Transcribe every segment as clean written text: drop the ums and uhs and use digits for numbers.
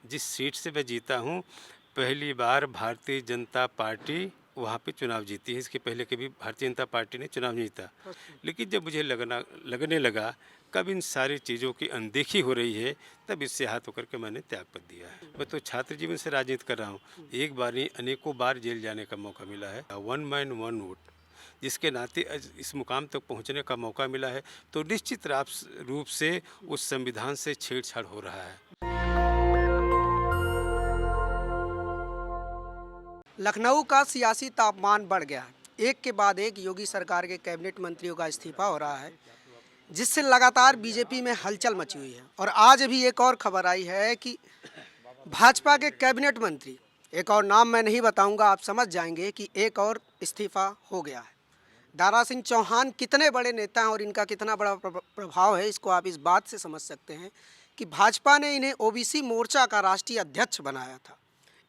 जिस सीट से मैं जीता हूँ, पहली बार भारतीय जनता पार्टी वहाँ पे चुनाव जीती है। इसके पहले कभी भारतीय जनता पार्टी ने चुनाव नहीं जीता। लेकिन जब मुझे लगने लगा कब इन सारी चीज़ों की अनदेखी हो रही है, तब इससे हाथ होकर के मैंने त्यागपत्र दिया है। मैं तो छात्र जीवन से राजनीति कर रहा हूँ। एक बार नहीं, अनेकों बार जेल जाने का मौका मिला है। वन मैन वन वोट, जिसके नाते आज इस मुकाम तक पहुँचने का मौका मिला है, तो निश्चित रूप से उस संविधान से छेड़छाड़ हो रहा है। लखनऊ का सियासी तापमान बढ़ गया है। एक के बाद एक योगी सरकार के कैबिनेट मंत्रियों का इस्तीफा हो रहा है, जिससे लगातार बीजेपी में हलचल मची हुई है। और आज भी एक और खबर आई है कि भाजपा के कैबिनेट मंत्री, एक और नाम मैं नहीं बताऊंगा, आप समझ जाएंगे कि एक और इस्तीफा हो गया है। दारा सिंह चौहान कितने बड़े नेता हैं और इनका कितना बड़ा प्रभाव है, इसको आप इस बात से समझ सकते हैं कि भाजपा ने इन्हें ओबीसी मोर्चा का राष्ट्रीय अध्यक्ष बनाया था।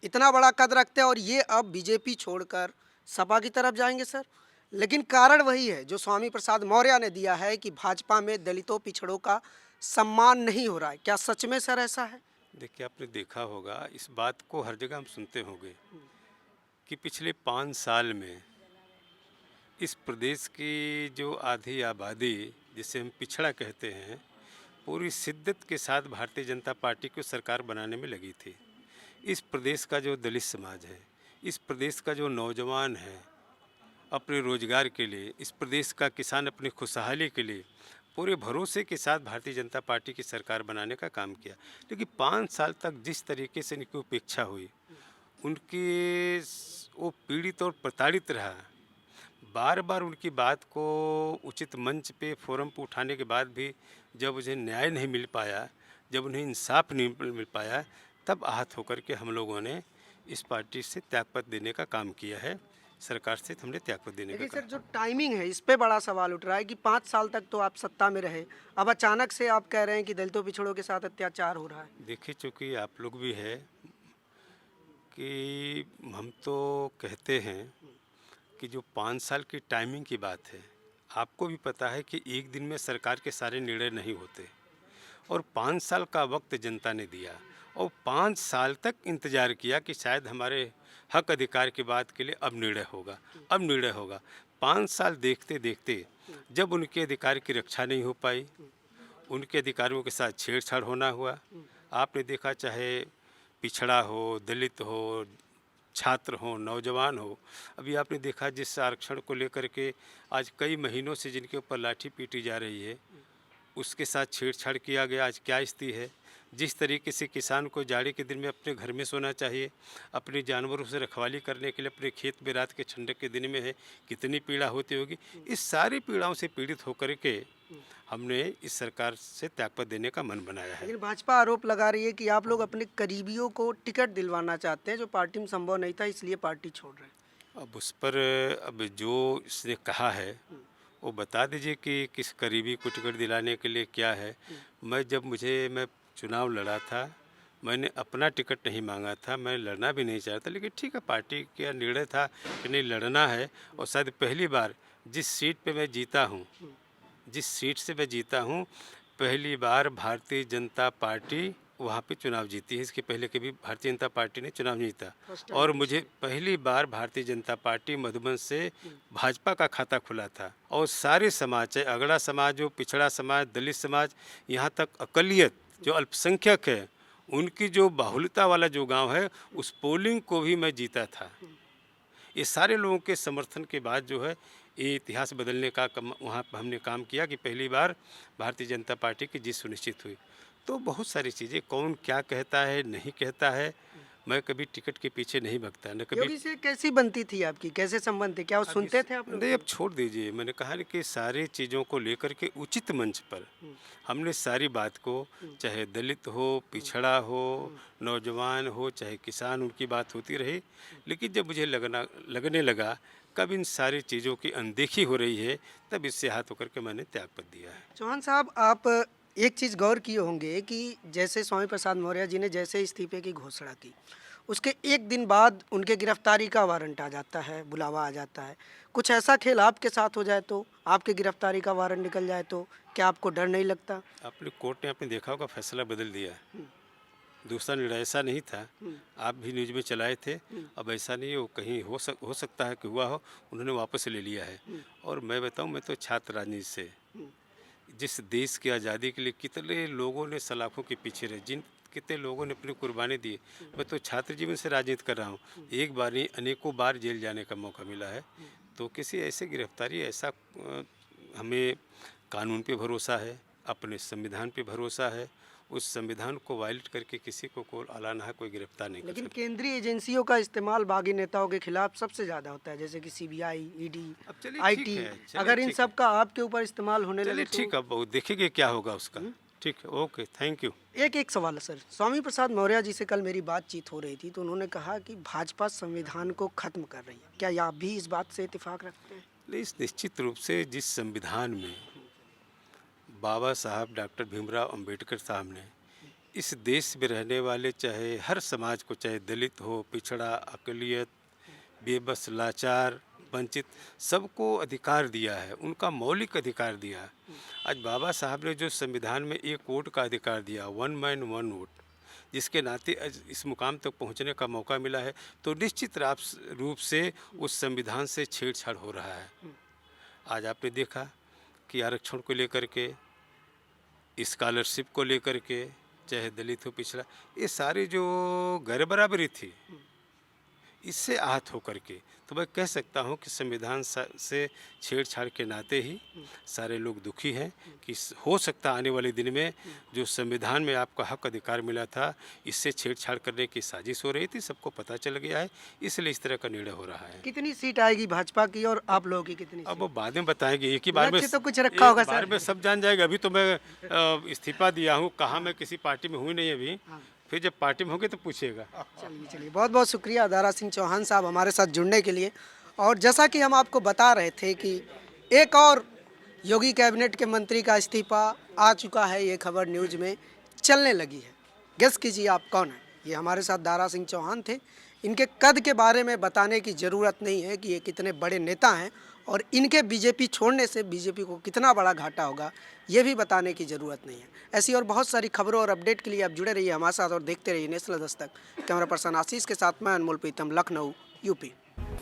इतना बड़ा कद रखते हैं और ये अब बीजेपी छोड़कर सपा की तरफ जाएंगे सर। लेकिन कारण वही है जो स्वामी प्रसाद मौर्य ने दिया है कि भाजपा में दलितों पिछड़ों का सम्मान नहीं हो रहा है। क्या सच में सर ऐसा है? देखिए, आपने देखा होगा, इस बात को हर जगह हम सुनते होंगे कि पिछले 5 साल में इस प्रदेश की जो आधी आबादी, जिसे हम पिछड़ा कहते हैं, पूरी शिद्दत के साथ भारतीय जनता पार्टी को सरकार बनाने में लगी थी। इस प्रदेश का जो दलित समाज है, इस प्रदेश का जो नौजवान है, अपने रोजगार के लिए, इस प्रदेश का किसान अपनी खुशहाली के लिए पूरे भरोसे के साथ भारतीय जनता पार्टी की सरकार बनाने का काम किया। लेकिन 5 साल तक जिस तरीके से इनकी उपेक्षा हुई, उनकी वो पीड़ित और प्रताड़ित रहा। बार बार उनकी बात को उचित मंच पे, फोरम पे उठाने के बाद भी जब उन्हें न्याय नहीं मिल पाया, जब उन्हें इंसाफ नहीं मिल पाया, तब आहत होकर के हम लोगों ने इस पार्टी से त्यागपत्र देने का काम किया है। सरकार से हमने त्यागपत्र देने का देखिए सर, काम। जो टाइमिंग है इस पे बड़ा सवाल उठ रहा है कि 5 साल तक तो आप सत्ता में रहे, अब अचानक से आप कह रहे हैं कि दलितों पिछड़ों के साथ अत्याचार हो रहा है। देखिए, चूँकि आप लोग भी है कि हम तो कहते हैं कि जो 5 साल की टाइमिंग की बात है, आपको भी पता है कि एक दिन में सरकार के सारे निर्णय नहीं होते, और 5 साल का वक्त जनता ने दिया और 5 साल तक इंतज़ार किया कि शायद हमारे हक अधिकार की बात के लिए अब निर्णय होगा, अब निर्णय होगा। 5 साल देखते देखते जब उनके अधिकार की रक्षा नहीं हो पाई, उनके अधिकारों के साथ छेड़छाड़ होना हुआ। आपने देखा, चाहे पिछड़ा हो, दलित हो, छात्र हो, नौजवान हो। अभी आपने देखा जिस आरक्षण को लेकर के आज कई महीनों से जिनके ऊपर लाठी पीटी जा रही है, उसके साथ छेड़छाड़ किया गया। आज क्या स्थिति है? जिस तरीके से किसान को जाड़े के दिन में अपने घर में सोना चाहिए, अपने जानवरों से रखवाली करने के लिए अपने खेत में रात के ठंडक के दिन में है, कितनी पीड़ा होती होगी। इस सारी पीड़ाओं से पीड़ित होकर के हमने इस सरकार से त्यागपत्र देने का मन बनाया है। लेकिन भाजपा आरोप लगा रही है कि आप लोग अपने करीबियों को टिकट दिलवाना चाहते हैं, जो पार्टी में संभव नहीं था, इसलिए पार्टी छोड़ रहे हैं। अब उस पर अब जो इसने कहा है वो बता दीजिए कि किस करीबी को टिकट दिलाने के लिए क्या है। मैं चुनाव लड़ा था, मैंने अपना टिकट नहीं मांगा था, मैं लड़ना भी नहीं चाहता, लेकिन ठीक है, पार्टी का निर्णय था कि नहीं लड़ना है। और शायद पहली बार जिस सीट पे मैं जीता हूँ, जिस सीट से मैं जीता हूँ, पहली बार भारतीय जनता पार्टी वहाँ पे चुनाव जीती है। इसके पहले कभी भारतीय जनता पार्टी ने चुनाव नहीं जीता, और मुझे पहली बार भारतीय जनता पार्टी मधुबन से भाजपा का खाता खुला था। और सारे समाज, चाहे अगड़ा समाज, जो पिछड़ा समाज, दलित समाज, यहाँ तक अकलियत जो अल्पसंख्यक है, उनकी जो बाहुल्यता वाला जो गांव है, उस पोलिंग को भी मैं जीता था। ये सारे लोगों के समर्थन के बाद जो है ये इतिहास बदलने का वहाँ पर हमने काम किया कि पहली बार भारतीय जनता पार्टी की जीत सुनिश्चित हुई। तो बहुत सारी चीज़ें, कौन क्या कहता है नहीं कहता है, मैं कभी टिकट के पीछे नहीं भागता, न कभी। योगी से कैसी बनती थी आपकी, कैसे संबंध थे, क्या वो सुनते थे आप लोग? नहीं, अब छोड़ दीजिए। मैंने कहा ना कि सारी चीज़ों को लेकर के उचित मंच पर हमने सारी बात को, चाहे दलित हो, पिछड़ा हो, नौजवान हो, चाहे किसान, उनकी बात होती रही। लेकिन जब मुझे लगने लगा कब इन सारी चीज़ों की अनदेखी हो रही है, तब इससे हाथ होकर के मैंने त्यागपत्र दिया है। चौहान साहब, आप एक चीज़ गौर किए होंगे कि जैसे स्वामी प्रसाद मौर्य जी ने जैसे इस्तीफे की घोषणा की, उसके एक दिन बाद उनके गिरफ्तारी का वारंट आ जाता है, बुलावा आ जाता है। कुछ ऐसा खेल आपके साथ हो जाए तो, आपके गिरफ्तारी का वारंट निकल जाए तो क्या आपको डर नहीं लगता? आपने कोर्ट ने, आपने देखा होगा, फैसला बदल दिया है। दूसरा निर्णय ऐसा नहीं था, आप भी न्यूज़ में चलाए थे। अब ऐसा नहीं हो, कहीं हो सकता है कि हुआ हो, उन्होंने वापस ले लिया है। और मैं बताऊं, मैं तो छात्र राजनीति से, जिस देश की आज़ादी के लिए कितने लोगों ने सलाखों के पीछे रहे, कितने लोगों ने अपनी कुर्बानी दी। मैं तो छात्र जीवन से राजनीति कर रहा हूँ। एक बार नहीं, अनेकों बार जेल जाने का मौका मिला है। तो किसी ऐसे गिरफ्तारी, ऐसा हमें कानून पे भरोसा है, अपने संविधान पे भरोसा है। उस संविधान को वायलेट करके किसी को आलाना है कोई गिरफ्तार नहीं कर लेकिन सकता। केंद्रीय एजेंसियों का इस्तेमाल बागी नेताओं के खिलाफ सबसे ज़्यादा होता है, जैसे कि सीबीआई, ईडी, अब चलिए ठीक आईटी। है, चलिए अगर इन ठीक सब का आपके ऊपर इस्तेमाल होने लगे चलिए तो ठीक है, अब देखेंगे क्या होगा उसका। ठीक है, ओके, थैंक यू। एक सवाल है सर। स्वामी प्रसाद मौर्य जी से कल मेरी बातचीत हो रही थी, तो उन्होंने कहा कि भाजपा संविधान को खत्म कर रही है। क्या आप भी इस बात से इत्तेफाक रखते हैं? निश्चित रूप से जिस संविधान में बाबा साहब डॉक्टर भीमराव अंबेडकर साहब ने इस देश में रहने वाले चाहे हर समाज को, चाहे दलित हो, पिछड़ा, अकलियत, बेबस, लाचार, वंचित, सबको अधिकार दिया है, उनका मौलिक अधिकार दिया है। आज बाबा साहब ने जो संविधान में एक वोट का अधिकार दिया, 1 मैन 1 वोट, जिसके नाते आज इस मुकाम तक पहुंचने का मौका मिला है, तो निश्चित रूप से उस संविधान से छेड़छाड़ हो रहा है। आज आपने देखा कि आरक्षण को लेकर के, स्कॉलरशिप को लेकर के, चाहे दलित हो, पिछड़ा, ये सारी जो गैर बराबरी थी, इससे आहत होकर के तो मैं कह सकता हूँ कि संविधान से छेड़छाड़ के नाते ही सारे लोग दुखी हैं कि हो सकता आने वाले दिन में जो संविधान में आपका हक अधिकार मिला था, इससे छेड़छाड़ करने की साजिश हो रही थी, सबको पता चल गया है, इसलिए इस तरह का निर्णय हो रहा है। कितनी सीट आएगी भाजपा की और आप लोगों की कितनी? अब वो बाद में बताएंगे, एक ही बार में तो कुछ रखा होगा बार में सब जान जाएगा। अभी तो मैं इस्तीफा दिया हूँ, कहाँ मैं किसी पार्टी में हुई नहीं अभी, फिर जब पार्टी में होंगे तो पूछिएगा। चलिए बहुत बहुत शुक्रिया दारा सिंह चौहान साहब हमारे साथ जुड़ने के लिए। और जैसा कि हम आपको बता रहे थे कि एक और योगी कैबिनेट के मंत्री का इस्तीफा आ चुका है, ये खबर न्यूज़ में चलने लगी है। गेस कीजिए आप कौन है? ये हमारे साथ दारा सिंह चौहान थे। इनके कद के बारे में बताने की ज़रूरत नहीं है कि ये कितने बड़े नेता हैं, और इनके बीजेपी छोड़ने से बीजेपी को कितना बड़ा घाटा होगा, ये भी बताने की ज़रूरत नहीं है। ऐसी और बहुत सारी खबरों और अपडेट के लिए आप जुड़े रहिए हमारे साथ और देखते रहिए नेशनल दस्तक। कैमरा पर्सन आशीष के साथ मैं अनमोल प्रीतम, लखनऊ, यूपी।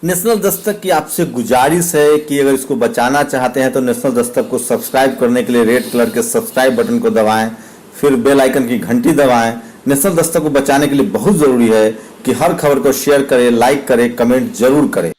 नेशनल दस्तक की आपसे गुजारिश है कि अगर इसको बचाना चाहते हैं तो नेशनल दस्तक को सब्सक्राइब करने के लिए रेड कलर के सब्सक्राइब बटन को दबाएं, फिर बेल आइकन की घंटी दबाएं। नेशनल दस्तक को बचाने के लिए बहुत जरूरी है कि हर खबर को शेयर करें, लाइक करें, कमेंट जरूर करें।